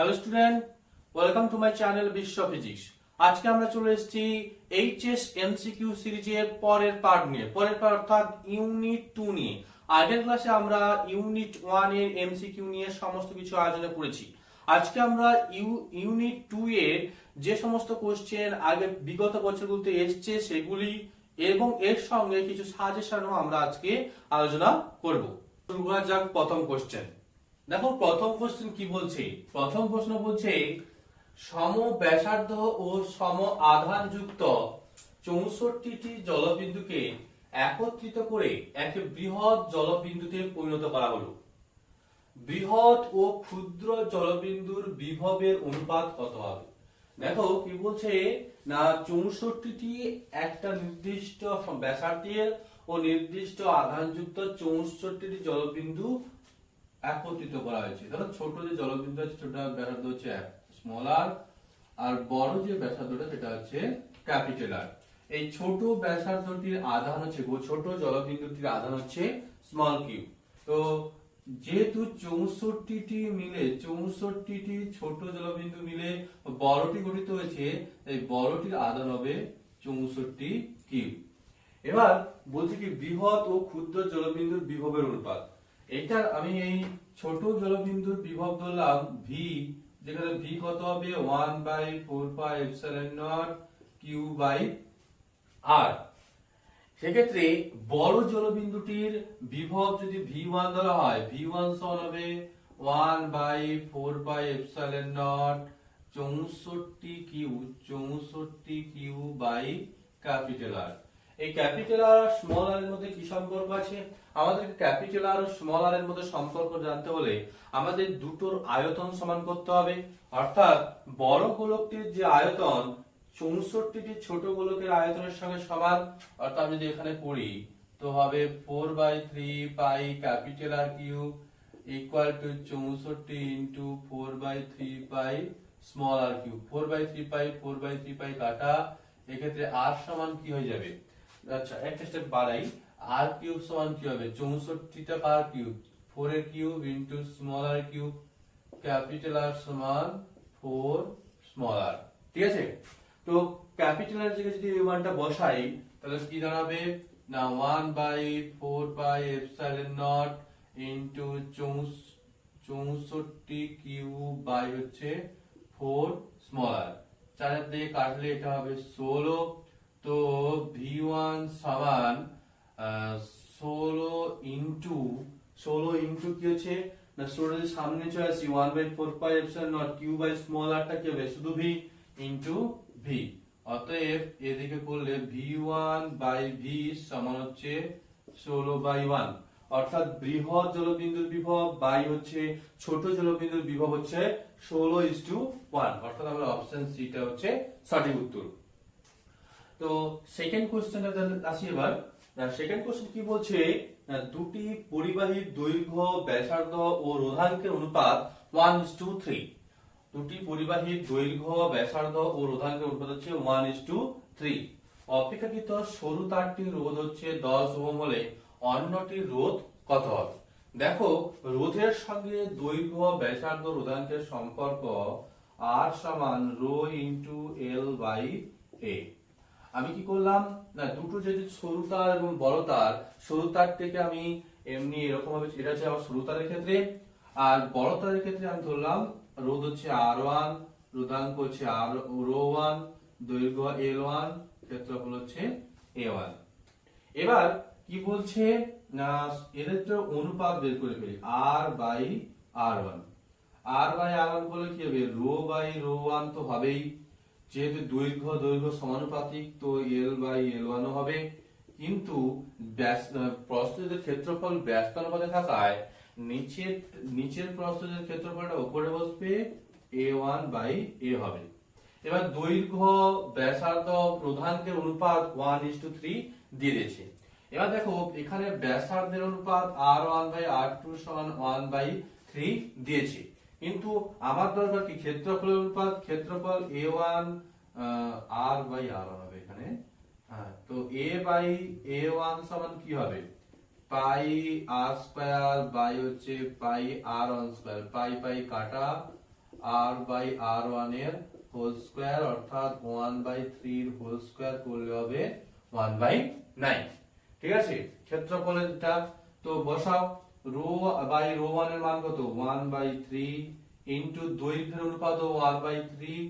Hello student, welcome to my channel বিশ্ব physics. আজকে আমরা চলে এসেছি এইচএস এমসিকিউ সিরিজের পরের পার্ট নিয়ে, অর্থাৎ ইউনিট 2 নিয়ে। আগের ক্লাসে আমরা ইউনিট 1 এর এমসিকিউ নিয়ে সমস্ত কিছু আলোচনা করেছি। আজকে আমরা ইউনিট 2 এর যে সমস্ত কোশ্চেন আগে বিগত বছরগুলোতে এসেছে সেগুলি এবং এর সঙ্গে কিছু সাজেশনও আমরা আজকে আলোচনা করব। শুরু করা যাক প্রথম কোশ্চেন। দেখো প্রথম কোশ্চেন কি বলছে। প্রথম প্রশ্ন বলছে সম ব্যাসার্ধ ও সম আধান যুক্ত 64টি জলবিন্দুকে একত্রিত করে এক বৃহৎ জলবিন্দুতে পরিণত করা হলো। বৃহৎ ও ক্ষুদ্র জলবিন্দুর বিভবের অনুপাত কত হবে? দেখো কি বলছে না, 64টি একটা নির্দিষ্ট ব্যাসার্ধের ও নির্দিষ্ট আধানযুক্ত 64টি জলবিন্দু একত্রিত করা হয়েছে। ধরো ছোট যে জলবিন্দু আছে, ছোট ব্যাসার্ধ হচ্ছে স্মল আর, আর বড় যে ব্যাসার্ধটা সেটা হচ্ছে ক্যাপিটাল আর। এই ছোট ব্যাসার্ধটির আধান হচ্ছে, ছোট জলবিন্দুটির আধান হচ্ছে স্মল কিউ। তো যেহেতু 64টি ছোট জলবিন্দু মিলে বড়টি গঠিত হয়েছে, এই বড়টির আধান হবে 64 কিউ। এবার বলছি কি বৃহৎ ও ক্ষুদ্র জলবিন্দুর বিভবের অনুপাত। এটা আমি এই ছোট জলবিন্দুর বিভব ধরলাম ভি, যেখানে ভি কত হবে 1/4πε0 কিউ বাই আর। সেক্ষেত্রে বড় জলবিন্দুটির বিভব যদি V1 ধরা হয়, V1 সমান হবে 1/4πε0 64 কিউ বাই ক্যাপিটাল আর। এই ক্যাপিটাল আর আর স্মল আর এর মধ্যে কি সম্পর্ক আছে? আমাদের ক্যাপিটাল আর ও স্মল আর এর মধ্যে সম্পর্ক জানতে হলে আমাদের দুটোর আয়তন সমান করতে হবে। অর্থাৎ বড় গোলকটির যে আয়তন 64টি ছোট গোলকের আয়তনের সঙ্গে সমান। অর্থাৎ যদি এখানে করি তো হবে 4/3 capital R cube equal to 64 into 4/3 small R cube. 4/3 কাটা, এক্ষেত্রে আর সমান কি হয়ে যাবে? আচ্ছা একটা স্টেপ বাড়াই, আর কিউব সমান কি হবে? 64টা কার কিউব? 4 এর cube into small R cube, capital আর সমান 4 স্মল আর। ঠিক আছে, তো ক্যাপিটাল আর জায়গায় যদি এই মানটা বসাই তাহলে কি দাঁড়াবে না 1/4πε0 ইন্টু 64 কিউ বাই হচ্ছে 4 স্মল আর। 4 দিয়ে কাটলে এটা হবে 16। তো V1 সমান 16 ইন্টু কি হচ্ছে না, 16 সামনে চলে আসি 1/4πε0 কিউ বাই স্মল আরটা কি হবে? শুধু V ইন্টু ভি। অতএব এদিকে করলে V1 বাই ভি সমান হচ্ছে 16/1। অর্থাৎ বৃহৎ জলবিন্দুর বিভব বাই হচ্ছে ছোট জলবিন্দুর বিভব হচ্ছে 16:1। অর্থাৎ আমরা অপশন সি টা হচ্ছে সঠিক উত্তর। তো সেকেন্ড কোশ্চেনটা আসি এবার। সেকেন্ড কোশ্চেন কি বলছে, দুটি পরিবাহীর দৈর্ঘ্য, ব্যাসার্ধ ও রোধাঙ্কের অনুপাত 1:3। দুটি পরিবাহীর দৈর্ঘ্য, ব্যাসার্ধ ও রোধাঙ্কের অনুপাত হচ্ছে 1:3। অপেক্ষাকৃত সরু তারটির রোধ হচ্ছে 10 ওহম হলে অন্যটির রোধ কত হবে? দেখো রোধের সঙ্গে দৈর্ঘ্য, ব্যাসার্ধ, রোধাঙ্কের সম্পর্ক আর সমান রো ইন্টু এল বাই এ। আমি কি করলাম না, দুটো যদি সরু তার এবং বড় তার, সরু তার থেকে আমি এমনি এরকম ভাবে, এটা হচ্ছে আমার সরু তারের ক্ষেত্রে, আর বড় তারের ক্ষেত্রে আমি ধরলাম রোধ হচ্ছে R1, রোধাঙ্ক হচ্ছে ρ1, দৈর্ঘ্য L1, ক্ষেত্রফল হচ্ছে A1। এবার কি বলছে না, এদের তো অনুপাত বের করে ফেলি R/R1। R/R1 বলে কি হবে? ρ/ρ1 তো হবেই, যেহেতু দৈর্ঘ্য সমানুপাতিক তো L/L1 ও হবে। কিন্তু প্রস্থের ক্ষেত্রফল ব্যস্ত অনুপাতে থাকায় নিচের প্রস্থের ক্ষেত্রফলটা উপরে বসবে, A1/A হবে। এবার দৈর্ঘ্য, ব্যাসার্ধ, রোধাঙ্কের অনুপাত 1:3 দিয়ে দিয়েছে। এবার দেখো এখানে ব্যাসার্ধের অনুপাত R1/R2 সমান 1/3 দিয়েছে, কিন্তু আমার দরকার কি ক্ষেত্রফলের অনুপাত। ক্ষেত্রফল A1 R/R1 হবে এখানে। হ্যাঁ, তো A/A1 সমান কি হবে? পাই আর স্কয়ার বাই হচ্ছে পাই আর অন স্কয়ার, পাই কাটা r বাই r1 এর হোল স্কয়ার অর্থাৎ 1/3 এর হোল স্কয়ার করলে হবে 1/9। ঠিক আছে, ক্ষেত্রফলের এটা তো বসাও, রো বাই রো 1 এর মান কত 1/3 ইনটু দৈর্ঘ্যের অনুপাত 1/3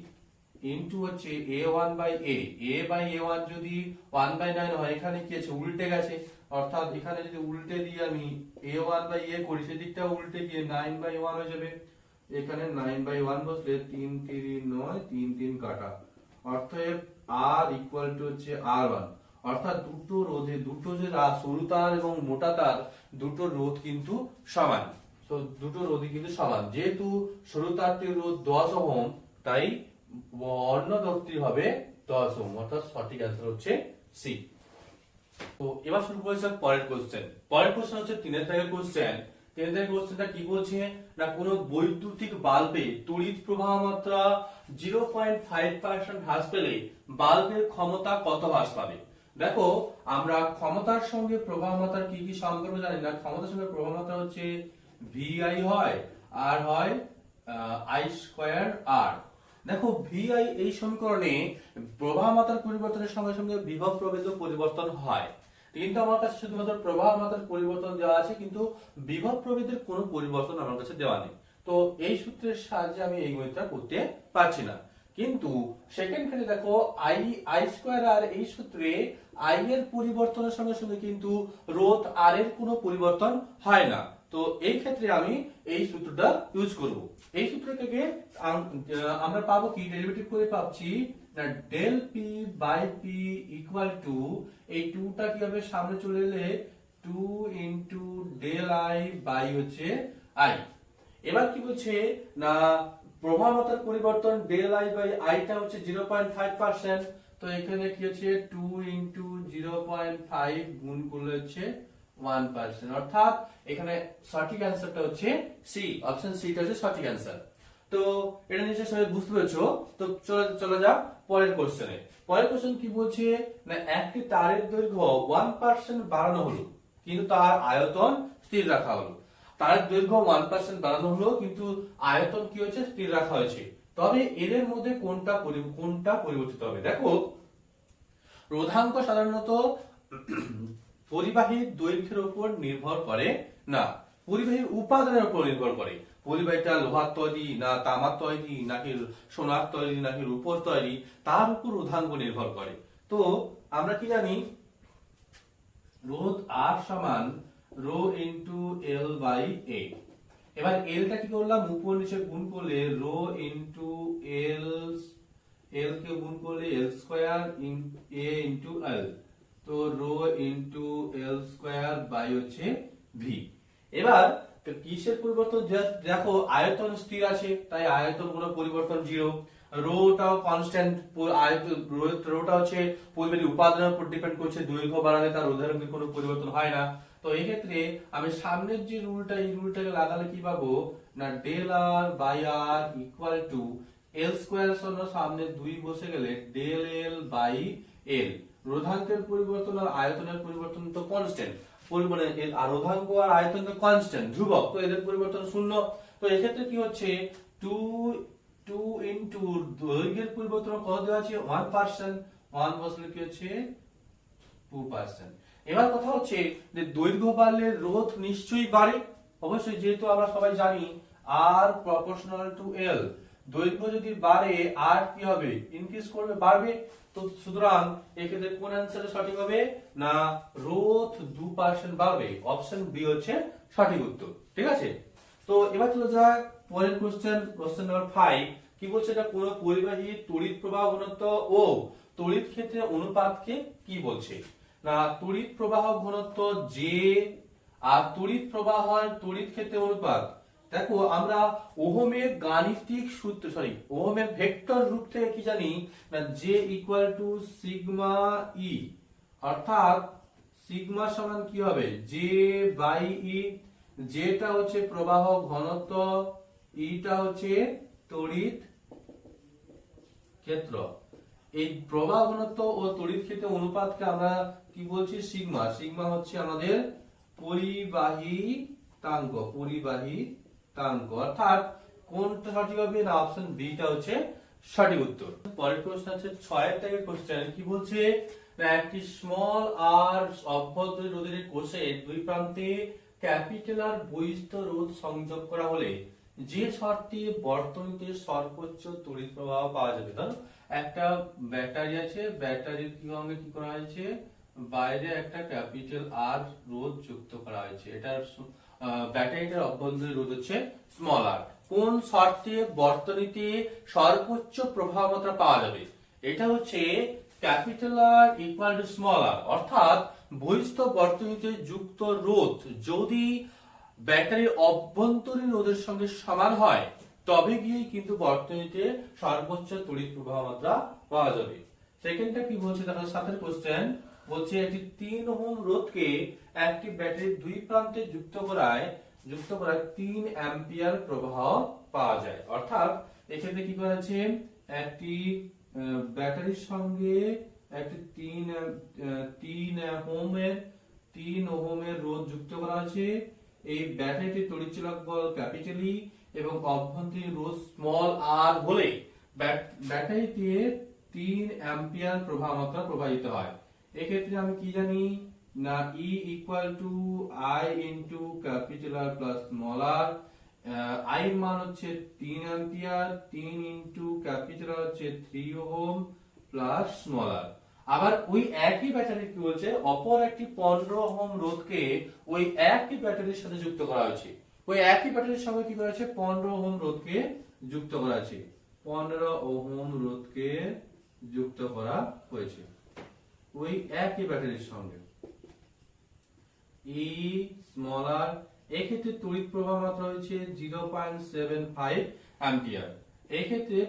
ইনটু হচ্ছে a1 by a by a1 যদি 1/9 হয়, এখানে কি আছে উল্টে গেছে, অর্থাৎ এখানে যদি উল্টে দিয়ে আমি a1 বাই a করি সেদিকটা উল্টে গিয়ে 9/1 হয়ে যাবে। এখানে 9/1 বসলে 3 3 9 3 3 কাটা, অতএব r ইকুয়াল টু হচ্ছে r1, অর্থাৎ দুটো রোধে দুটো যে সরু তার এবং মোটা তার দুটো রোধ কিন্তু সমান। তো দুটো রোধই কিন্তু সমান, যেহেতু সরু তারটির রোধ 10 ওহম, তাই অন্য রোধটি হবে 10 ওহম, অর্থাৎ সঠিক অ্যান্সার হচ্ছে সি। তো এবার শুরু করা যাক পরের কোশ্চেন। পরের কোশ্চেন হচ্ছে 3 থেকে কোশ্চেন। 3 থেকে কোশ্চেনটা কি বলছে না, কোন বৈদ্যুতিক বাল্বে তড়িৎ প্রবাহ মাত্রা 0.5% হ্রাস পেলে বাল্বের ক্ষমতা কত হ্রাস পাবে। দেখো, আমরা ক্ষমতার সঙ্গে প্রবাহ মাত্রার কি কি সম্পর্ক জানি না। ক্ষমতার সঙ্গে প্রবাহ মাত্রা হচ্ছে VI হয় আর হয় I স্কয়ার R। দেখো, VI এই সমীকরণে প্রবাহ মাত্রার পরিবর্তনের সঙ্গে সঙ্গে বিভব প্রভেদও পরিবর্তন হয়, কিন্তু আমার কাছে শুধুমাত্র প্রবাহ মাত্রার পরিবর্তন দেওয়া আছে, কিন্তু বিভব প্রভেদের কোনো পরিবর্তন আমার কাছে দেওয়া নেই। তো এই সূত্রের সাহায্যে আমি এই গণিতটা করতে পারছি না। কিন্তু সেকেন্ড ক্ষেত্রে দেখো, I স্কয়ার আর এই সূত্রে I এর পরিবর্তনের সঙ্গে সঙ্গে কিন্তু রোধ R এর কোনো পরিবর্তন হয় না। তো এই ক্ষেত্রে আমি এই সূত্রটা ইউজ করব। এই সূত্রটাকে আমরা পাবো কি, ডেরিভেটিভ করে পাচ্ছি না del P by P equal to, এই 2টা কি হবে সামনে চলে এলে 2 ইনটু ডেল আই বাই হচ্ছে আই। এবার কি বলছে না, প্রবাহ মাত্রার পরিবর্তন ডেল আই বাই আইটা হচ্ছে 0.5%, তো এখানে কি হচ্ছে 2 ইনটু 0.5 গুণ করলে হচ্ছে 1%, অর্থাৎ এখানে সঠিক অ্যান্সারটা হচ্ছে সি, অপশন সি টা হচ্ছে সঠিক অ্যান্সার। তো এটা নিশ্চয়ই সবাই বুঝতে পেরেছো। তো চলে যাক পরের কোশ্চেনে। পরের কোশ্চেন কি বলছে না, একটি তারের দৈর্ঘ্য 1% বাড়ানো হলো কিন্তু তার আয়তন স্থির রাখা হলো। তারের দৈর্ঘ্য 1% বাড়ানো হলো কিন্তু আয়তন কি হয়েছে স্থির রাখা হয়েছে, তবে এদের মধ্যে কোনটা পরিবর্তিত হবে। দেখো, রোধাঙ্ক সাধারণত পরিবাহীর দৈর্ঘ্যের উপর নির্ভর করে না, পরিবাহীর উপাদানের উপর নির্ভর করে। পরিবাহীটা লোহার তৈরি না তামার তৈরি নাকি সোনার তৈরি নাকি রূপোর তৈরি, তার উপর রোধাঙ্ক নির্ভর করে। তো আমরা কি জানি, রোধ R সমান রো ইনটু এল বাই এ। এবার এলটা কি করলাম, উপর নিচে গুণ করলে রো ইনটু এল, এল কে গুণ করলে এল স্কয়ার এ ইনটু এল, তো rho into L square by হচ্ছে ভি। এবার কিসের পরিবর্তন, দেখো আয়তন স্থির আছে তাই আয়তন কোনো পরিবর্তন 0, রোটাও কনস্ট্যান্ট, রোটা হচ্ছে পরিবাহীর উপাদানের উপর ডিপেন্ড করছে, দৈর্ঘ্য বাড়ালে তার রোধাঙ্কের কোনো পরিবর্তন হয় না। তো এই ক্ষেত্রে আমি সামনের যে রুলটা, এই রুলটাকে লাগালে কি পাবো না, del R by R equal to L square সমান সামনে 2 বসে গেলে ডেল এল বাই এল। রোধাঙ্কের পরিবর্তন আর আয়তনের পরিবর্তন তো কনস্ট্যান্ট, পরিমাণে আর রোধাঙ্ক আর আয়তন তো কনস্ট্যান্ট ধ্রুবক, তো এদের পরিবর্তন শূন্য। তো এক্ষেত্রে কি হচ্ছে 2 ইনটু দৈর্ঘ্যের পরিবর্তন কত দেওয়া আছে 1%, 1 বসলে কি হচ্ছে 2%। এবার কথা হচ্ছে যে দৈর্ঘ্য বাড়লে রোধ নিশ্চয়ই বাড়ে, অবশ্যই, যেহেতু আমরা সবাই জানি R প্রপোর্শনাল টু L। দৈর্ঘ্য যদি বাড়ে R কি হবে, ইনক্রিজ করবে, বাড়বে। তো সুতরাং এক্ষেত্রে কোন অ্যান্সার সঠিক হবে না, রোধ 2% বাড়বে, অপশন বি হচ্ছে সঠিক উত্তর। ঠিক আছে, তো এবার চলে যাক পরের কোশ্চেন, কোশ্চেন নাম্বার 5। কি বলছে, এটা কোন পরিবাহীর তড়িৎ প্রবাহ ঘনত্ব ও তড়িৎ ক্ষেত্রের অনুপাতকে কি বলছে না, তড়িৎ প্রবাহ ঘনত্ব যে আর তড়িৎ প্রবাহ হয় তড়িৎ ক্ষেত্রের অনুপাত। দেখো, আমরা ওহমের গাণিতিক সূত্র, ওহমের ভেক্টর রূপ থেকে কি জানি না, জে ইকুয়াল টু সিগমা ই, অর্থাৎ সিগমা সমান কি হবে জে বাই ই। যেটা হচ্ছে প্রবাহ ঘনত্ব, ইটা হচ্ছে তড়িৎ ক্ষেত্র। এই প্রবাহ ঘনত্ব ও তড়িৎ ক্ষেত্রের অনুপাতকে আমরা কি বলছি, সিগমা। সিগমা হচ্ছে আমাদের পরিবাহিতাঙ্ক, অর্থাৎ কোনটা সঠিক হবে? না অপশন বি টা হচ্ছে সঠিক উত্তর। পরের প্রশ্ন আছে 6 থেকে কোশ্চেন কি বলছে, না একটি স্মল আর অভ্যন্তরীণ রোধের কোষে দুই প্রান্তে ক্যাপিটাল আর বহিস্থ রোধ সংযোগ করা হলে যে শর্তে বর্তনীতে সর্বোচ্চ তড়িৎ প্রবাহ পাওয়া যাবে। ধরো একটা ব্যাটারি আছে, ব্যাটারির কি সঙ্গে কি করা হয়েছে, বাইরে একটা ক্যাপিটাল আর রোধ যুক্ত করা হয়েছে, এটার ব্যাটারিটার অভ্যন্তরীণ রোধ হচ্ছে স্মল আর। কোন শর্তে বর্তনীতে সর্বোচ্চ প্রবাহ মাত্রা পাওয়া যাবে? এটা হচ্ছে capital R equal to small R, অর্থাৎ বহিস্থ বর্তনীতে যুক্ত রোধ যদি ব্যাটারির অভ্যন্তরীণ রোধের সঙ্গে সমান হয় তবে গিয়ে কিন্তু বর্তনীতে সর্বোচ্চ তড়িৎ প্রবাহ মাত্রা পাওয়া যাবে। সেকেন্ডটা কি বলছে দেখো, 7 কোশ্চেন বলছে একটি 3 ওহম রোধকে একটি ব্যাটারির দুই প্রান্তে যুক্ত করায় 3 অ্যাম্পিয়ার প্রবাহ পাওয়া যায়। অর্থাৎ এক্ষেত্রে কি করা আছে, একটি ব্যাটারির সঙ্গে একটি 3 ওহমের রোধ যুক্ত করা আছে। এই ব্যাটারিটির তড়িৎচালক বল ক্যাপিটালি এবং অভ্যন্তরীণ রোধ স্মল আর হলে ব্যাটারিতে 3 অ্যাম্পিয়ার প্রবাহ মাত্রা প্রবাহিত হয়। এক্ষেত্রে আমি কি জানি না E equal to I into capital R plus small R. I এর মান হচ্ছে 3 অ্যাম্পিয়ার, 3 ইনটু ক্যাপিটাল আর হচ্ছে 3 ওহম প্লাস স্মল আর। আবার ওই একই ব্যাটারি কি বলছে, অপর একটি 15 ওহম রোধকে ওই একই ব্যাটারির সাথে যুক্ত করা হয়েছে। ওই একই ব্যাটারির সঙ্গে কি করা হয়েছে, 15 ওহম রোধকে যুক্ত করা আছে, 15 ওহম রোধকে যুক্ত করা হয়েছে ওই একই ব্যাটারির সঙ্গে। ই স্মল আর, এক্ষেত্রে তড়িৎ প্রবাহ মাত্রা হচ্ছে 0.75 অ্যাম্পিয়ার। এক্ষেত্রে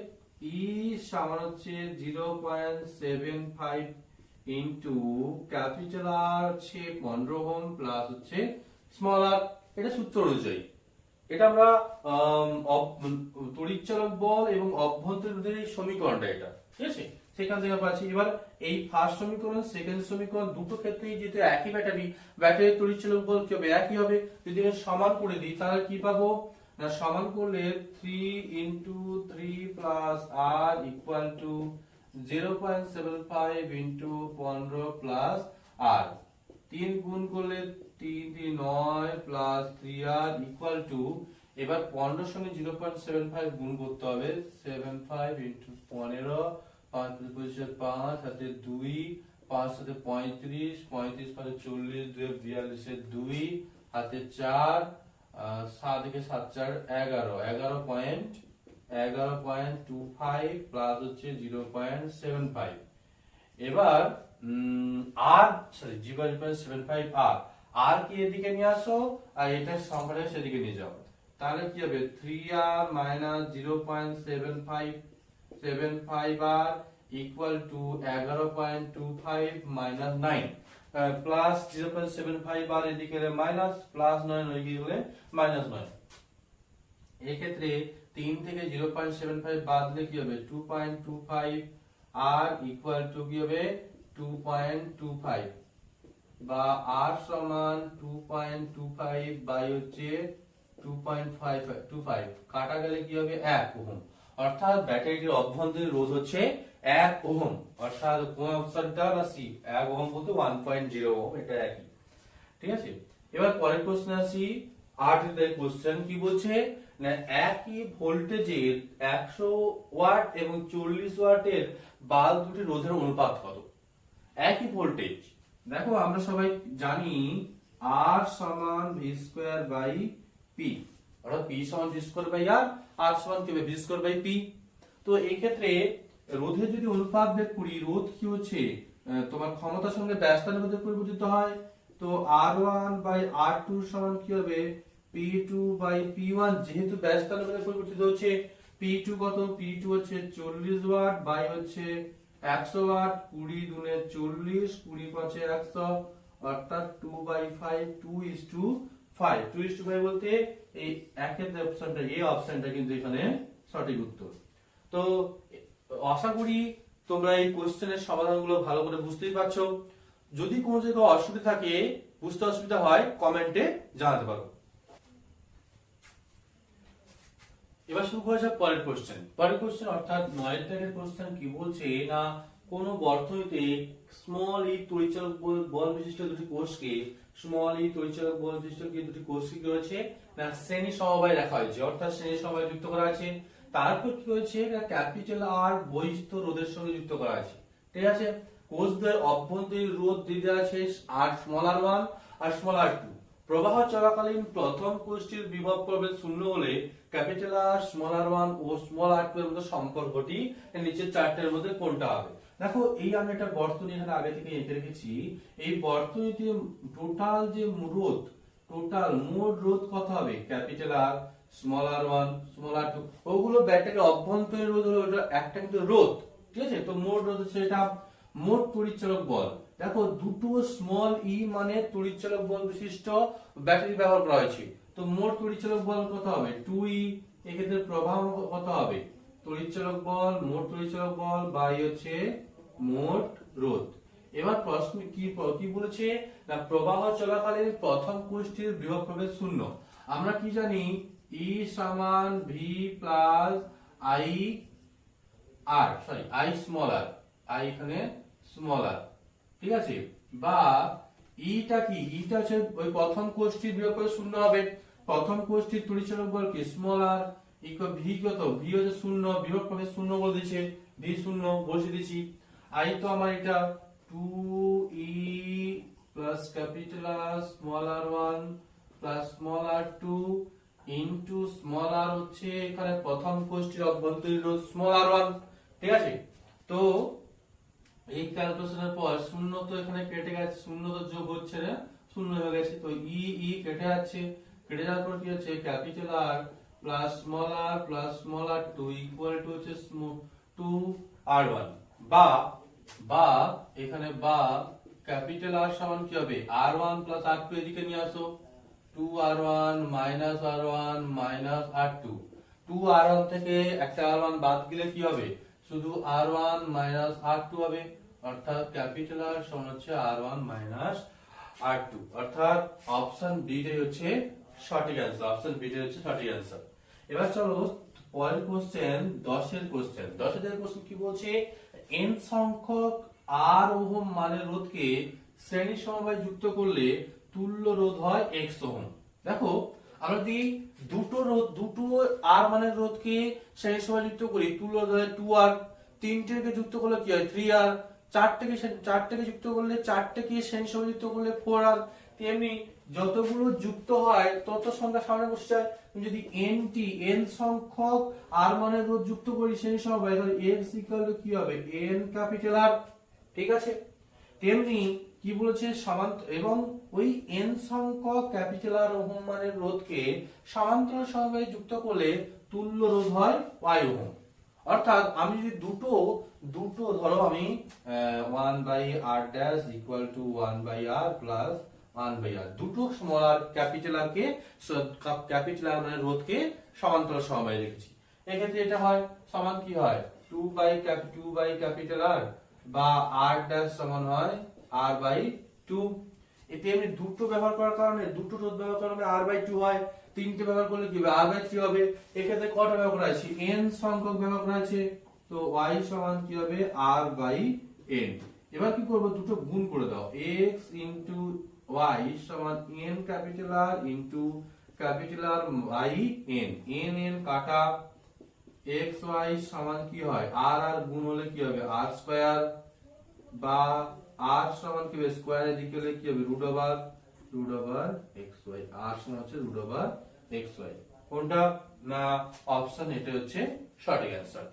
ই সমান হচ্ছে 0.75 ইনটু ক্যাপিটাল আর হচ্ছে 15 ওহম প্লাস হচ্ছে স্মল আর। এটা সূত্র অনুযায়ী এটা আমরা তড়িৎচালক বল এবং অভ্যন্তরীণ রোধের এই সমীকরণটা, এটা ঠিক আছে, সেখান থেকে পাচ্ছি। এবার এই ফার্স্ট সমীকরণ সেকেন্ড সমীকরণ দুটো ক্ষেত্রেই যেহেতু একই ব্যাটারির তড়িৎচালক বল কি হবে, একই হবে। যদি আমি সমান করে দিই তাহলে কি পাবো, না সমান করলে 3 into 3 plus R equal to 0.75 into 15 plus R. 3 গুণ করলে 3 3 9 প্লাস 3r ইকুয়াল টু, এবার 15 সঙ্গে 0.75 গুণ করতে হবে, 75 ইনটু 15, 5 5 হাতে 2, 5 সাথে 35, 35 5 40, 2 42 2 হাতে 4, 7 থেকে 7 4 11, 11.25 প্লাস হচ্ছে 0.75। এবার আর সরি 0.75 আর কি এদিকে নিয়ে আসো আর এটার সংখ্যাটা সেদিকে নিয়ে যাও, তাহলে কি হবে 3r minus 0.75 R equal to 11.25 minus 9 plus 0.75 R এদিকে মাইনাস প্লাস 9 হয়ে গেলে মাইনাস 9। এক্ষেত্রে 3 থেকে 0.75 বাদ দিলে কি হবে 2.25 আর ইকুয়াল টু কি হবে 2.25 বা r সমান 2.25 বাই হচ্ছে 2.25 কাটা গেলে কি হবে 1 ওহম। অর্থাৎ ব্যাটারিটির অভ্যন্তরীণ রোধ হচ্ছে 1 ওহম। অর্থাৎ কোন অপশনটা না সি, 1 ওহম বলতে 1.0 ওহম, এটা একই, ঠিক আছে। এবার পরের প্রশ্ন আসি 8 এর কোশ্চেন কি বলছে, না একই ভোল্টেজের 100 ওয়াট এবং 40 ওয়াটের বাল্ব দুটি রোধের অনুপাত কত? একই ভোল্টেজ, দেখো আমরা সবাই জানি R সমান v স্কয়ার বাই p, অর্থাৎ p সমান v স্কয়ার বাই r সমান কি হবে v স্কয়ার বাই p। তো এই ক্ষেত্রে রোধের যদি অনুপাত বের করি, রোধ কি হচ্ছে তোমার ক্ষমতার সঙ্গে ব্যস্তানুপাতে মধ্যে পরিবর্তিত হয়। তো R1 বাই R2 সমান কি হবে P2 বাই P1, যেহেতু ব্যস্তানুপাতে পরিবর্তিত হচ্ছে। P2 কত, P2 হচ্ছে 40 ওয়াট বাই হচ্ছে 100 ওয়াট, 20 দুনে 40, 20 পাঁচে 100, অর্থাৎ 2/5, 2:5, 2:5 বলতে এই একের অপশনটা, এই অপশনটা কিন্তু এখানে সঠিক উত্তর। তো আশা করি তোমরা এই কোশ্চেনের সমাধানগুলো ভালো করে বুঝতেই পারছো। যদি কোনো জায়গায় অসুবিধা থাকে, বুঝতে অসুবিধা হয়, কমেন্টে জানাতে পারো। এবার শুরু করা যাক পরের কোশ্চেন অর্থাৎ 9 দাগের কোশ্চেন কি বলছে না, কোন বর্তনীতে স্মল ই তড়িৎচালক বল বিশিষ্ট দুটি কোষকে স্মল ই তড়িৎচালক বল বিশিষ্ট দুটি কোষকে কি হয়েছে না শ্রেণী সমবায় রাখা হয়েছে, অর্থাৎ শ্রেণী সমবায় যুক্ত করা আছে। তারপর কি হয়েছে না ক্যাপিটাল আর বহিস্থ রোধের সঙ্গে যুক্ত করা আছে। ঠিক আছে, কোষদের অভ্যন্তরীণ রোধ দিয়ে দেওয়া আছে আর স্মল আর 1 আর স্মল আর 2। প্রবাহ চলাকালীন প্রথম কোষটির বিভব প্রভেদ শূন্য হলে ক্যাপিটাল আর স্মল আর 1 ও স্মল আর 2 এর মধ্যে সম্পর্কটি নিচের চারটের মধ্যে কোনটা হবে। দেখো এই আমি একটা বর্তনী এখানে আগে থেকে এঁকে রেখেছি। এই বর্তনীতে টোটাল যে রোধ, টোটাল মোট রোধ কত হবে, capital R small R 1 small R 2, ওগুলো ব্যাটারির অভ্যন্তরীণ রোধ হলো ওটা একটা কিন্তু রোধ। ঠিক আছে, তো মোট রোধ হচ্ছে এটা মোট তড়িৎচালক বল। দেখো দুটো স্মল ই মানে তড়িৎচালক বল বিশিষ্ট ব্যাটারি ব্যবহার করা হয়েছে, তো মোট তড়িৎচালক বল কত হবে 2e। এক্ষেত্রে প্রবাহ কত হবে তড়িৎচালক বল, মোট তড়িৎচালক বল বাই হচ্ছে মোট রোধ। এবার প্রশ্ন কি বলেছে না প্রবাহ চলাকালীন প্রথম কোষটির বিভব প্রভেদ শূন্য। আমরা কি জানি E সমান V plus I R sorry I small R, I এখানে স্মল আর। ঠিক আছে, বা ইটা কি, ইটা হচ্ছে ওই প্রথম কোষটির বিভব প্রভেদ শূন্য হবে। প্রথম কোষটির তড়িৎচালক বল কি স্মল আর ইকুয়াল ভি কত, ভি হচ্ছে শূন্য, বিভব প্রভেদ শূন্য বলে দিয়েছে, ভি শূন্য বসিয়ে দিয়েছি। আই তো আমার এটা 2e plus capital R small R 1 plus small R 2 into small R হচ্ছে এখানে প্রথম কোষটির অভ্যন্তরীণ রোধ স্মল আর 1। ঠিক আছে, তো এই ক্যালকুলেশনের পর শূন্য তো এখানে কেটে গেছে, শূন্য তো যোগ হচ্ছে না, শূন্য হয়ে গেছে, তো ই কেটে যাচ্ছে, কেটে যাওয়ার পর কি হচ্ছে capital R plus small R 2 equal to হচ্ছে 2 আর 1 বা এখানে বা ক্যাপিটাল আর সমান কি হবে r1 প্লাস r2 এদিকে নিয়ে আসো, 2r1 minus r1 minus r2। 2r1 থেকে একটা r1 বাদ দিলে কি হবে শুধু r1 মাইনাস r2 হবে, অর্থাৎ ক্যাপিটাল আর সমান হচ্ছে r1 মাইনাস r2, অর্থাৎ অপশন বি টাই হচ্ছে সঠিক অ্যান্সার, অপশন বি টাই হচ্ছে সঠিক অ্যান্সার। এবার চলো পরের কোশ্চেন 10 এর কোশ্চেন। 10 এর কোশ্চেন কি বলছে n সংখ্যক r ওহম মানের রোধকে শ্রেণী সমবায় যুক্ত করলে তুল্য রোধ হয় x ওহম। দেখো আমরা যদি দুটো r মানের রোধকে শ্রেণী সমবায় যুক্ত করি তুল্য রোধ হয় 2r, তিনটেকে যুক্ত করলে কি হয় 3r, চারটেকে যুক্ত করলে চারটেকে শ্রেণী সমবায় যুক্ত করলে 4r। তেমনি যতগুলো যুক্ত হয় তত সংখ্যা সামনে বসে যায়। যদি n সংখ্যক r মানের রোধ যুক্ত করি শ্রেণী সমবায় তাহলে x ইকুয়াল টু কি হবে n ক্যাপিটাল R। ঠিক আছে, তেমনি কি বলেছে এবং ওই n সংখ্যক ক্যাপিটাল R ওহম মানের রোধকে সমান্তরাল সমবায়ে যুক্ত করলে তুল্য রোধ হয় y ওহম। অর্থাৎ আমি যদি দুটো ধরো আমি 1/r dash equal to 1/r plus 1/r, দুটো স্মল আর ক্যাপিটাল আর কে ক্যাপিটাল আর মানে রোধকে সমান্তরাল সমবায়ে রেখেছি। এক্ষেত্রে এটা হয় সমান কি হয় 2 ক্যাপিটাল আর বা r ড্যাশ সমান হয় r/2। এতে আমি দুটো ব্যবহার করার কারণে দুটো রোধ ব্যবহার করার কারণে r/2 হয়, তিনটে ব্যবহার করলে কি হবে r/3 হবে। এক্ষেত্রে কটা ব্যবহার করা আছে n সংখ্যক ব্যবহার করা আছে, তো y সমান কি হবে r/n। এবার কি করব দুটো গুণ করে দাও, x ইনটু y সমান n capital R into capital R by n, n কাটা, x y সমান কি হয় r গুণ হলে কি হবে r স্কয়ার বা r সমান কি হবে স্কয়ার এদিকে হলে কি হবে রুট ওভার xy, r সমান হচ্ছে রুট ওভার xy। কোনটা না অপশন এটা হচ্ছে সঠিক অ্যান্সার।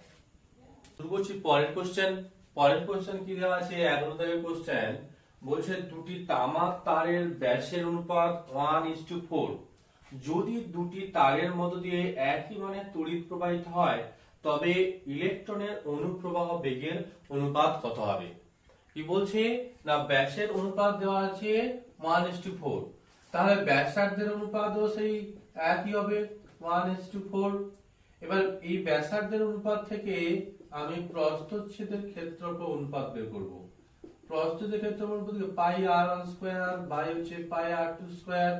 শুরু করছি পরের কোশ্চেন কি দেওয়া আছে 11 দাগের কোশ্চেন বলছে দুটি তামাক তারের ব্যাসের অনুপাত 1:4, যদি দুটি তারের মধ্য দিয়ে একই মানের তড়িৎ প্রবাহিত হয় তবে ইলেকট্রনের অনুপ্রবাহ বেগের অনুপাত কত হবে। কি বলছে না ব্যাসের অনুপাত দেওয়া আছে 1:4, তাহলে ব্যাসার্ধের অনুপাতও সেই একই হবে 1:4। এবার এই ব্যাসার্ধের অনুপাত থেকে আমি প্রস্থচ্ছেদের ক্ষেত্রফল অনুপাত বের করব। প্রস্থচ্ছেদের ক্ষেত্রফল বলতে পাই r1 স্কয়ার বাই হচ্ছে পাই r2 স্কয়ার,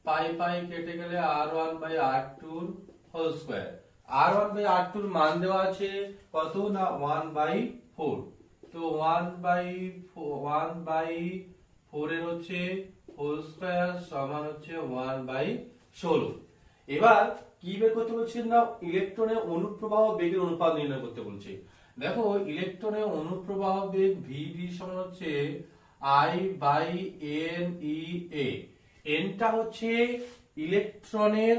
পাই কেটে গেলে r1 by r2 whole square, R1/R2 এর মান দেওয়া আছে কত না 1/4। তো 1/4 এর হচ্ছে হোল স্কয়ার সমান হচ্ছে 1/16। এবার কি বের করতে বলছে না ইলেকট্রনের অনুপ্রবাহ বেগের অনুপাত নির্ণয় করতে বলছে। দেখো ইলেকট্রনের অনুপ্রবাহ বেগ VD সমান হচ্ছে I/NEA। এনটা হচ্ছে ইলেকট্রনের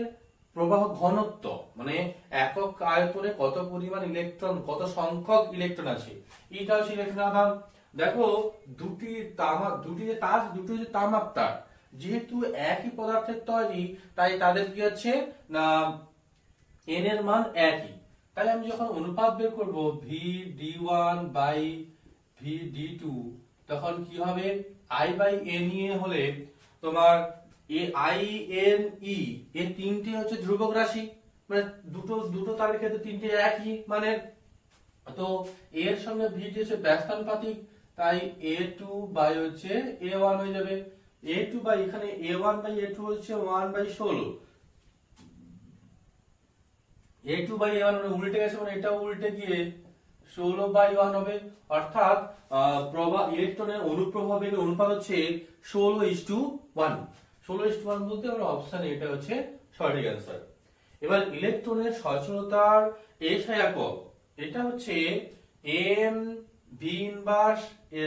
প্রবাহ ঘনত্ব, মানে একক আয়তনে কত পরিমাণ ইলেকট্রন, কত সংখ্যক ইলেকট্রন আছে, এটা হচ্ছে ইলেকট্রন আধান। দেখো দুটি যে তাপমাত্রা যেহেতু একই পদার্থের তৈরি, তাই তাদের কি আছে না এন এর মান একই। তাই আমি যখন অনুপাত বের করব VD1/VD2, তখন কি হবে I/NE হলে তোমার INE এ তিনটে হচ্ছে ধ্রুবক রাশি, মানে দুটো তারের ক্ষেত্রে তিনটে একই মানে, তো এর সঙ্গে VD হচ্ছে ব্যস্তানুপাতিক, তাই A2 বাই হচ্ছে A1 হয়ে যাবে। A2 বাই এখানে A1/A2 হচ্ছে 1/16, A2/A1 মানে উল্টে গেছে, মানে এটা উল্টে গিয়ে 16/1 হবে। অর্থাৎ ইলেকট্রনের অনুপ্রবাহ বেগের অনুপাত হচ্ছে 16:1। 16:1 বলতে আমরা অপশন এটা হচ্ছে সঠিক অ্যান্সার। এবার ইলেকট্রনের সচলতার SI একক, এটা হচ্ছে m v inverse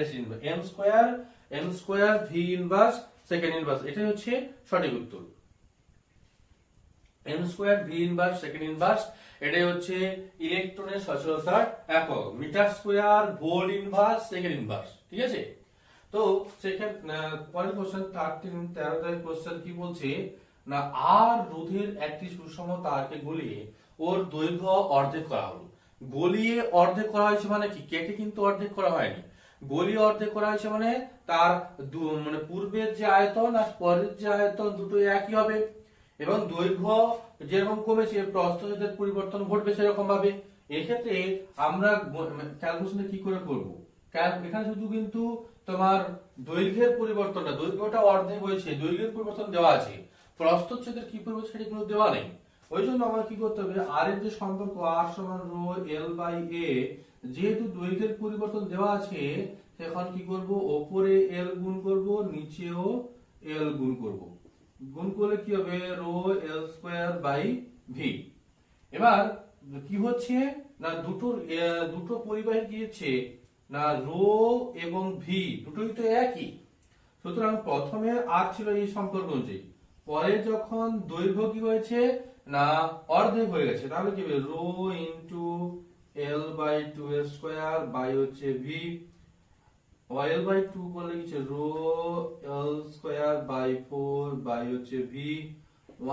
s inverse m square v inverse second inverse, এটাই হচ্ছে সঠিক উত্তর। m square v inverse second inverse, এটাই হচ্ছে ইলেকট্রনের সচলতার একক। Metre square volt inverse second inverse, ঠিক আছে। তো সেকেন্ড পরের কোশ্চেন 13 কোশ্চেন কি বলছে না আর রোধের একটি সুষম তারকে গলিয়ে ওর দৈর্ঘ্য অর্ধেক করা হলো। গলিয়ে অর্ধেক করা হয়েছে মানে কি, কেটে কিন্তু অর্ধেক করা হয়নি, গলিয়ে অর্ধেক করা হয়েছে মানে তার মানে পূর্বের যে আয়তন আর পরের যে আয়তন দুটোই একই হবে, এবং দৈর্ঘ্য যেরকম কমেছে প্রস্থচ্ছেদের পরিবর্তন ঘটবে সেরকম ভাবে। এক্ষেত্রে আমরা ক্যালকুলেশনে কি করে করব, এখানে শুধু কিন্তু তোমার দৈর্ঘ্যের পরিবর্তনটা, দৈর্ঘ্যটা অর্ধেক হয়েছে, দৈর্ঘ্যের পরিবর্তন দেওয়া আছে, প্রস্থচ্ছেদের কি পরিবর্তন সেটা কিন্তু দেওয়া নেই। ওই জন্য আমরা কি করতে হবে, আর এর যে সম্পর্ক R সমান রো L/A, যেহেতু দৈর্ঘ্যের পরিবর্তন দেওয়া আছে এখন কি করব, ওপরে L গুণ করব, নিচেও L গুণ করব, গুণ করলে কি হবে rho L square by V. এবার কি হচ্ছে না দুটো পরিবাহী কি হচ্ছে না রো এবং ভি দুটোই তো একই, সুতরাং প্রথমে আর ছিল এই সম্পর্ক অনুযায়ী, পরে যখন দৈর্ঘ্য কি হয়েছে না অর্ধেক হয়ে গেছে, তাহলে কি হবে rho into L/2 square by হচ্ছে ভি, L/2 করলে কি rho L square by 4 by হচ্ছে V,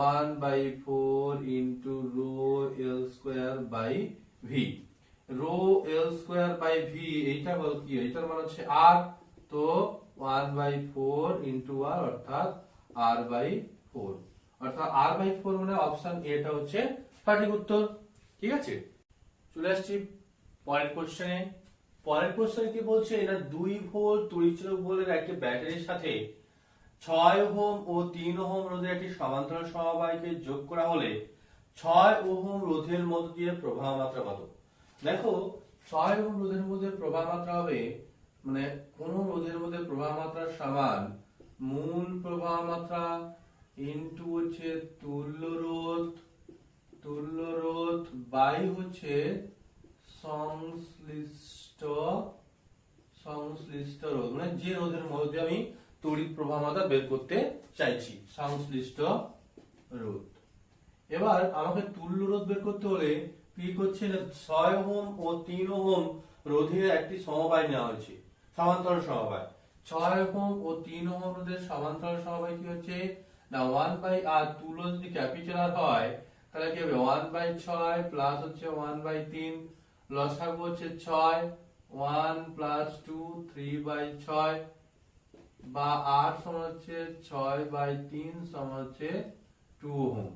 1/4 into rho L square by V. Rho L square by V এইটা বল কি, এইটার মান হচ্ছে R, তো 1/4 ইনটু R অর্থাৎ R/4, অর্থাৎ R/4 মানে অপশন এটা হচ্ছে সঠিক উত্তর। ঠিক আছে, চলে আসছি পরের কোশ্চেনে। পরের কোশ্চেনে কি বলছে, এটা 2 ভোল্ট তড়িৎচালক বলের একটি ব্যাটারির সাথে 6 ওহম ও 3 ওহম রোধের একটি সমান্তরাল সমবায়কে যোগ করা হলে 6 ওহম রোধের মধ্য দিয়ে প্রবাহ মাত্রা কত। দেখো 6 ওহম রোধের মধ্যে প্রবাহ মাত্রা হবে, মানে কোন রোধের মধ্যে প্রবাহ মাত্রা সমান মূল প্রবাহ মাত্রা ইনটু হচ্ছে তুল্য রোধ বাই হচ্ছে সংশ্লিষ্ট রোধ, মানে যে রোধের মধ্যে আমি তড়িৎ প্রবাহ মাত্রা বের করতে চাইছি, সংশ্লিষ্ট রোধ। এবার আমাকে তুল্য রোধ বের করতে হলে কি করছে না 6 ওহম ও 3 ওহম রোধের একটি সমবায় নেওয়া হয়েছে, সমান্তরাল সমবায়। 6 ওহম ও 3 ওহম রোধের সমান্তরাল সমবায় কি হচ্ছে না 1/r, তুল্য যদি ক্যাপিটাল আর হয় তাহলে কি হবে 1/6 প্লাস হচ্ছে 1/3, লসাগু হচ্ছে 6, 1 প্লাস 2 3/6, বা r সমান হচ্ছে 6/3 সমান হচ্ছে 2 ওহম।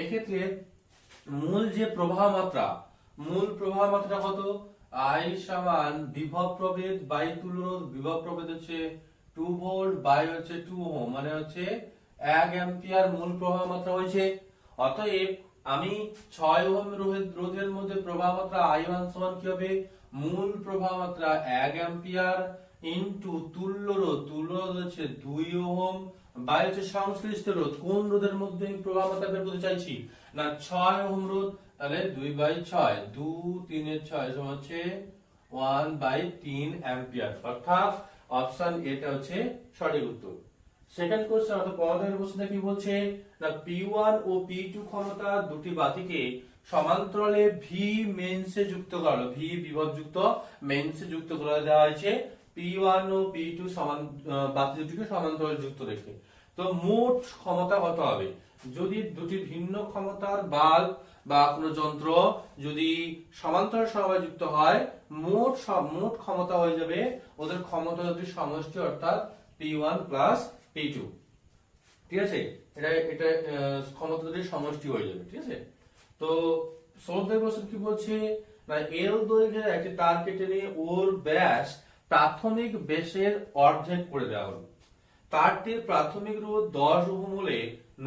এক্ষেত্রে মূল প্রবাহ মাত্রা কত, I সমান বিভব প্রভেদ বাই তুল্য রোধ, বিভব প্রভেদ হচ্ছে 2 ভোল্ট বাই হচ্ছে 2 ওহম, মানে হচ্ছে 1 অ্যাম্পিয়ার মূল প্রবাহ মাত্রা হয়েছে। অতএব আমি 6 ওহম রোধের মধ্যে প্রবাহ মাত্রা I1 সমান কি হবে, মূল প্রবাহ মাত্রা 1 অ্যাম্পিয়ার ইনটু তুল্য রোধ হচ্ছে 2 ওহম বাই হচ্ছে সংশ্লিষ্ট রোধ। কোন রোধের মধ্যে আমি প্রবাহ মাত্রা বের করতে চাইছি, না 6 ওহম রোধ, তাহলে 2/6, 2 3 এর 6 সমান হচ্ছে 1/3 অ্যাম্পিয়ার, অর্থাৎ অপশন এটা হচ্ছে সঠিক উত্তর। সেকেন্ড কোশ্চেন অর্থাৎ পরের কোশ্চেনটা কি বলছে, না P1 ও P2 ক্ষমতা দুটি বাতিকে সমান্তরালে ভি মেইনসে যুক্ত করা, ভি বিভবযুক্ত মেইনসে যুক্ত করে দেওয়া হয়েছে P1 ও P2 সমান বাতি দুটিকে সমান্তরালে যুক্ত রেখে। তো মোট ক্ষমতা কত হবে, যদি দুটি ভিন্ন ক্ষমতার বাল্ব বা কোনো যন্ত্র যদি সমান্তরাল সরবরাহে যুক্ত হয়, মোট ক্ষমতা হয়ে যাবে ওদের ক্ষমতা দুটির সমষ্টি, অর্থাৎ P1 প্লাস P2। ঠিক আছে, এটা ক্ষমতা দুটির সমষ্টি হয়ে যাবে। ঠিক আছে, তো সলভের প্রশ্ন কি বলছে, না এল দৈর্ঘ্যের একটি তার কেটে নিয়ে ওর ব্যাস প্রাথমিক ব্যাসের অর্ধেক করে দেওয়া হলো। তারটির প্রাথমিক রোধ 10 ওহম হলে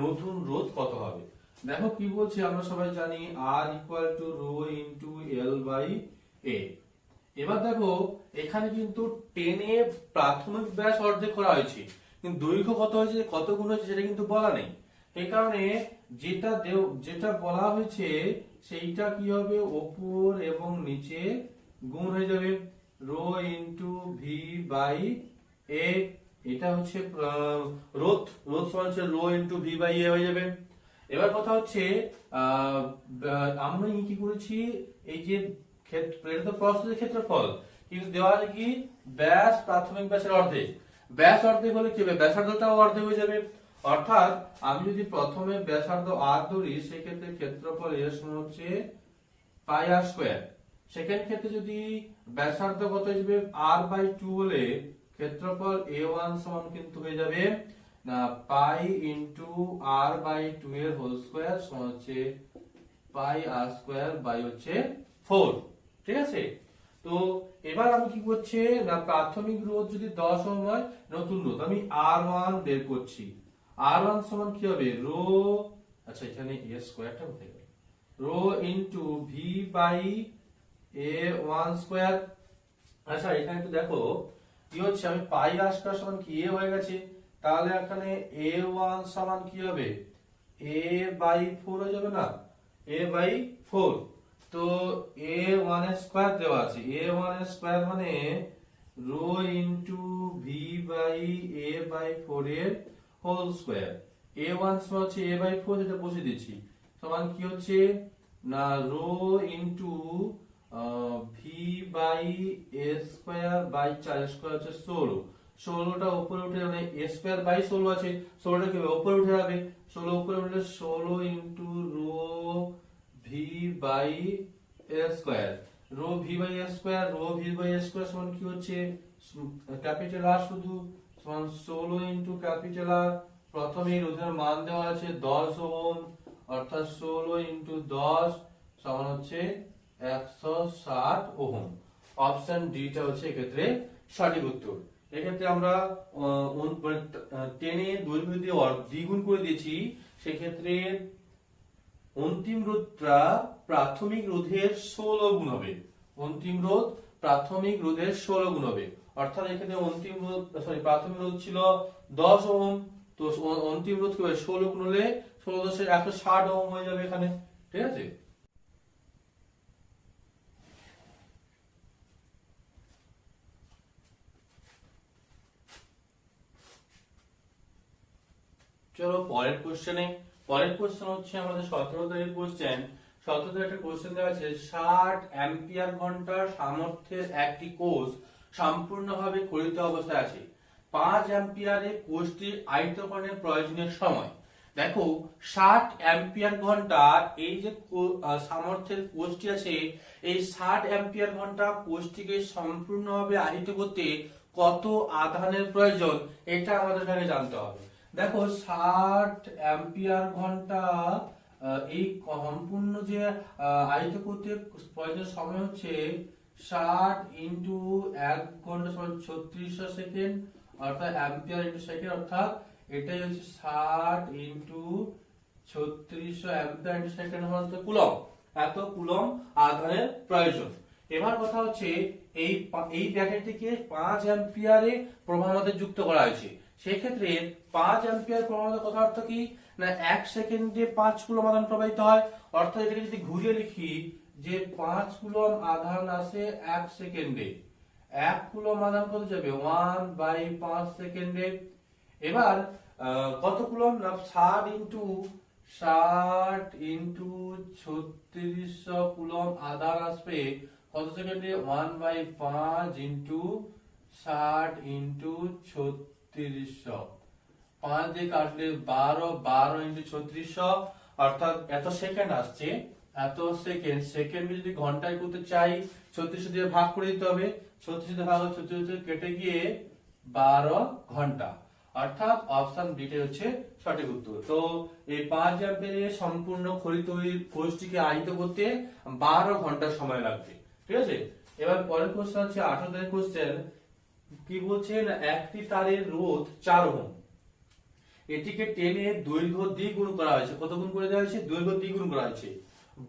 নতুন রোধ কত হবে। দেখো কি বলছে, আমরা সবাই জানি R equal to rho into L by A। এবার দেখো এখানে কিন্তু 10 এ প্রাথমিক ব্যাস অর্ধেক করা হয়েছে, কিন্তু দৈর্ঘ্য কত হয়েছে, কত গুণ হয়েছে সেটা কিন্তু বলা নেই। এই কারণে যেটা বলা হয়েছে সেইটা কি হবে, উপর এবং নিচে গুণ হয়ে যাবে, রো ইনটু ভি বাই এ। এটা হচ্ছে রোধ সমান হচ্ছে রো ইনটু ভি বাই এ হয়ে যাবে। এবার কথা হচ্ছে আমরা কি করেছি, এই যে প্রস্থের ক্ষেত্রফল, কিন্তু দেওয়া আছে কি ব্যাস প্রাথমিক ব্যাসের অর্ধেক। ব্যাস অর্ধেক হলে কি হবে, ব্যাসার্ধটাও অর্ধেক হয়ে যাবে। অর্থাৎ আমি যদি প্রথমে ব্যাসার্ধ r ধরি, সেক্ষেত্রে ক্ষেত্রফল এর সমান হচ্ছে পাই r স্কয়ার। সেকেন্ড ক্ষেত্রে যদি ব্যাসার্ধ কত হিসেবে r/2 হলে ক্ষেত্রফল a1 সমান কিন্তু হয়ে যাবে না পাই ইনটু r/2 এর হোল স্কয়ার সমান হচ্ছে পাই r স্কয়ার বাই হচ্ছে 4। ঠিক আছে, তো এবার আমি কি করছি, না প্রাথমিক রোধ যদি 10 ওহম হয়, নতুন রোধ আমি R1 বের করছি। R1 সমান কি হবে, রো, আচ্ছা এখানে a স্কয়ারটা কোথায় গেল, rho into V by a1 square. আচ্ছা এখানে একটু দেখো কি হচ্ছে, আমি পাই r স্কয়ার সমান কি a হয়ে গেছে, তাহলে এখানে a1 সমান কি হবে, a/4 হয়ে যাবে না, a/4। তো a1 এর স্কয়ার দেওয়া আছে, a1 এর স্কয়ার মানে rho into V by a/4 এর হোল স্কয়ার। a1 সমান হচ্ছে a/4, এটা বসিয়ে দিচ্ছি, সমান কি হচ্ছে না rho into V by a square by 4 square হচ্ছে 16। 16টা উপরে উঠে মানে a স্কয়ার বাই 16 আছে, 16টা কি উপরে উঠে যাবে, 16 উপরে উঠলে 16 into rho V by a square, rho V by a square, rho V by a square সমান কি হচ্ছে ক্যাপিটাল R শুধু, সমান 16 ইনটু ক্যাপিটাল R। প্রথমে রোধের মান দেওয়া আছে 10 ওহম, অর্থাৎ 16 ইনটু 10 সমান হচ্ছে 160 ওহম। অপশন ডি টা হচ্ছে এক্ষেত্রে সঠিক উত্তর। এক্ষেত্রে আমরা 10 এর দৈর্ঘ্য দিয়ে দ্বিগুণ করে দিয়েছি, সেক্ষেত্রে অন্তিম রোধটা প্রাথমিক রোধের 16 গুণ হবে। অন্তিম রোধ প্রাথমিক রোধের 16 গুণ হবে, অর্থাৎ এখানে প্রাথমিক রোধ ছিল 10 ওহম, তো অন্তিম রোধ কি হবে 16 গুণ হলে 16 10 160 ওহম হয়ে যাবে এখানে। ঠিক আছে, চলো পরের কোশ্চেন হচ্ছে আমাদের 17 তারিখের কোশ্চেন। 17 তারিখের একটা কোশ্চেন দেওয়া আছে, 60 অ্যাম্পিয়ার ঘন্টার সামর্থ্যের একটি কোষ সম্পূর্ণভাবে খোলিত অবস্থায় আছে। 5 অ্যাম্পিয়ারে কোষটির আয়তকরণের প্রয়োজনীয় সময়। দেখো 60 অ্যাম্পিয়ার ঘন্টা এই যে সামর্থ্যের কোষটি আছে, এই 60 অ্যাম্পিয়ার ঘন্টা কোষটিকে সম্পূর্ণভাবে আহিত করতে কত আধানের প্রয়োজন, এটা আমাদের আগে জানতে হবে। দেখো 60 অ্যাম্পিয়ার ঘন্টা এই সম্পূর্ণ যে আহিত করতে প্রয়োজন সময় হচ্ছে 60 ইনটু 1 ঘন্টা সমান 3600 সেকেন্ড, অর্থাৎ অ্যাম্পিয়ার ইনটু সেকেন্ড, অর্থাৎ এটাই হচ্ছে 60 ইনটু 3600 অ্যাম্পিয়ার ইনটু সেকেন্ড হচ্ছে কুলম, এত কুলম আধানের প্রয়োজন। এবার কথা হচ্ছে এই ব্র্যাকেটটিকে 5 অ্যাম্পিয়ারে প্রবাহের মধ্যে যুক্ত করা হয়েছে। সেই ক্ষেত্রে 5 অ্যাম্পিয়ার প্রবাহের মধ্যে কথা অর্থ কি না 1 সেকেন্ডে 5 কুলম আধান প্রবাহিত হয়। অর্থাৎ এটাকে যদি ঘুরিয়ে লিখি যে 5 কুলম আধান আসে 1 সেকেন্ডে, 1 কুলম আধান কত যাবে 1/5 সেকেন্ডে। এবার কত কুলম না 60 ইন্টু 3600 কুলম আধান আসবে কত সেকেন্ডে 1/5 ইন্টু 60 ইন্টু 3600, 5 দিয়ে কাটলে 12 ইন্টু 3600 অর্থাৎ এত সেকেন্ড আসছে। এত সেকেন্ড যদি ঘন্টায় করতে চাই 3600 দিয়ে ভাগ করে দিতে হবে, 3600 দিয়ে ভাগ 3600 কেটে গিয়ে 12 ঘন্টা, অর্থাৎ অপশন বিটা হচ্ছে সঠিক উত্তর। তো এই 5 অ্যাম্পিয়ারের সম্পূর্ণ খড়ি তৈরির কোর্সটিকে আহিত করতে 12 ঘন্টা সময় লাগবে। ঠিক আছে, এবার পরের কোশ্চেন হচ্ছে 18 কোশ্চেন। কি বলছে না একটি তারের রোধ 4 ওহম, এটিকে টেনে দৈর্ঘ্য দ্বিগুণ করা হয়েছে। কত গুণ করে দেওয়া হয়েছে? দৈর্ঘ্য দ্বিগুণ করা হয়েছে।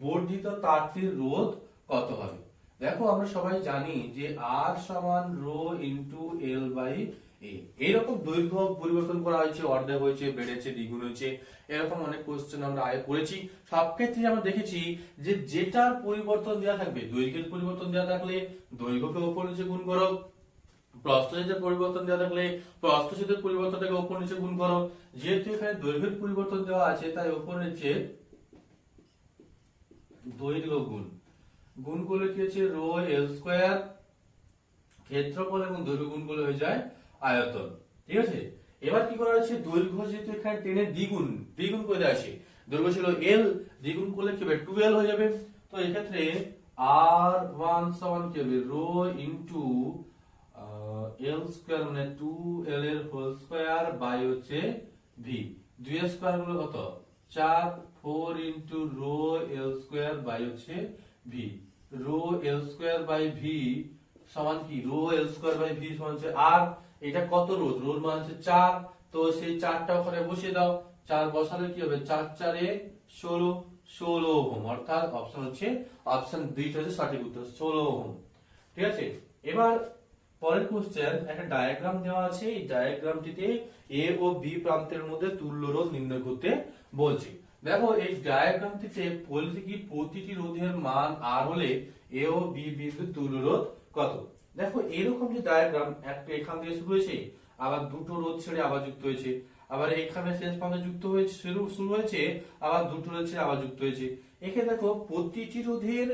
বর্ধিত তারটির রোধ কত হবে? দেখো আমরা সবাই জানি যে R সমান রো ইন্টু এল বাই এ। এরকম দৈর্ঘ্য পরিবর্তন করা হয়েছে, অর্ধেক হয়েছে, বেড়েছে, দ্বিগুণ হয়েছে, এরকম অনেক কোশ্চেন আমরা আগে করেছি। সব ক্ষেত্রে আমরা দেখেছি যে যেটার পরিবর্তন দেওয়া থাকবে, দৈর্ঘ্যের পরিবর্তন দেওয়া থাকলে দৈর্ঘ্যকে উপর নিচে গুণ করো, প্রস্থচ্ছেদের পরিবর্তন দেওয়া থাকলে প্রস্থচ্ছেদের পরিবর্তনটাকে উপর নিচে গুণ করো। যেহেতু এখানে দৈর্ঘ্যের পরিবর্তন দেওয়া আছে তাই উপর নিচে দৈর্ঘ্য গুণ করলে কি হচ্ছে রো এল স্কয়ার, ক্ষেত্রফল এবং দৈর্ঘ্য গুণ করলে হয়ে যায় আয়তন। ঠিক আছে, এবার কি করা হয়েছে দৈর্ঘ্য যেহেতু এখানে টেনে দ্বিগুণ করে দেওয়া আছে, দৈর্ঘ্য ছিল এল, দ্বিগুণ করলে কি হবে 2l হয়ে যাবে। তো এক্ষেত্রে r1 সমান কি হবে রো ইনটু এল স্কয়ার মানে 2l এর হোল স্কয়ার বাই হচ্ছে v, 2 এর স্কয়ার হলো কত 4, 4 into rho L square by হচ্ছে v, rho L square by v সমান কি rho L square by v সমান হচ্ছে r। এটা কত রোধ? রোধ মান হচ্ছে 4, তো সেই 4টা ওখানে বসিয়ে দাও, 4 বসালে কি হবে 4 4 এ 16 ওহম, অর্থাৎ অপশন হচ্ছে অপশন বি হচ্ছে সঠিক উত্তর 16 ওহম। ঠিক আছে, এবার পরের কোশ্চেন একটা ডায়াগ্রাম দেওয়া আছে, এই ডায়াগ্রামটিতে এ ও বি প্রান্তের মধ্যে তুল্য রোধ নির্ণয় করতে বলছে। দেখো এই ডায়াগ্রামটিতে বলছে কি প্রতিটি রোধের মান আর হলে এ ও বি বিন্দুর তুল্য রোধ কত। দেখো এরকম যে ডায়াগ্রাম একটা এখান থেকে শুরু হয়েছে, আবার দুটো রোধ ছেড়ে আবার যুক্ত হয়েছে, আবার এখানে শেষ প্রান্তে যুক্ত হয়েছে শুরু হয়েছে, আবার দুটো রোধ ছেড়ে আবার যুক্ত হয়েছে। এখানে দেখো প্রতিটি রোধের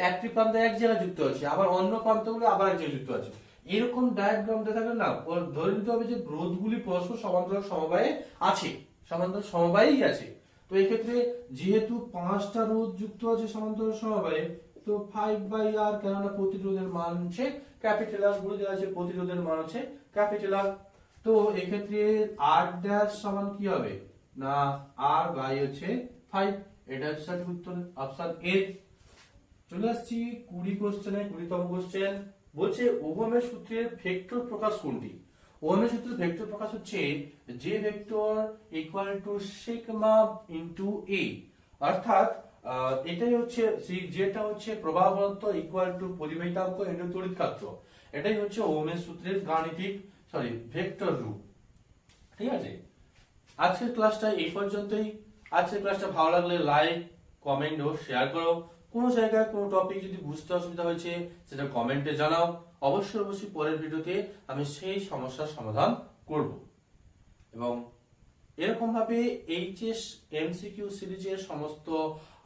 একটি প্রান্তে এক জায়গায় যুক্ত আছে, আবার অন্য প্রান্তগুলো আবার এক জায়গায় যুক্ত আছে। এরকম ডায়াগ্রাম দেখালে না ধরে নিতে হবে যে রোধগুলি পরস্পর সমান্তরাল সমবায়ে আছে, সমান্তরাল সমবায়েই আছে। তো এই ক্ষেত্রে যেহেতু 5টা রোধ যুক্ত আছে সমান্তরাল সমবায়ে, তো 5/r, কেননা প্রতিরোধের মান হচ্ছে ক্যাপিটাল আর, বলে দেওয়া আছে প্রতিরোধের মান হচ্ছে ক্যাপিটাল আর। তো এই ক্ষেত্রে r ড্যাশ সমান কি হবে না r বাই হচ্ছে 5, এটা হচ্ছে সঠিক উত্তর অপশন এ। চলে আসছি 20তম কোশ্চেন। বলছে ওহমের সূত্রের ভেক্টর প্রকাশ কোনটি? ওহমের সূত্রের ভেক্টর প্রকাশ হচ্ছে যে vector equal to sigma into E, অর্থাৎ এটাই হচ্ছে যেটা হচ্ছে প্রবাহ ঘনত্ব ইকুয়াল টু পরিবাহিতাঙ্ক ইনটু তড়িৎক্ষেত্র। এটাই হচ্ছে ওহমের সূত্রের গাণিতিক ভেক্টর রূপ। ঠিক আছে, আজকের ক্লাসটা এই পর্যন্তই। আজকের ক্লাসটা ভালো লাগলে লাইক, কমেন্ট ও শেয়ার করো। কোনো জায়গায় কোনো টপিক যদি বুঝতে অসুবিধা হয়েছে সেটা কমেন্টে জানাও। অবশ্যই পরের ভিডিওতে আমি সেই সমস্যার সমাধান করব। এবং এরকম ভাবে এইচএস এমসিকিউ সিরিজের সমস্ত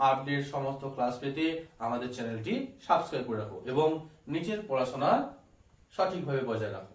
আপডেট, সমস্ত ক্লাস পেতে আমাদের চ্যানেলটি সাবস্ক্রাইব করে রাখো এবং নিজের পড়াশোনা সঠিকভাবে বজায় রাখো।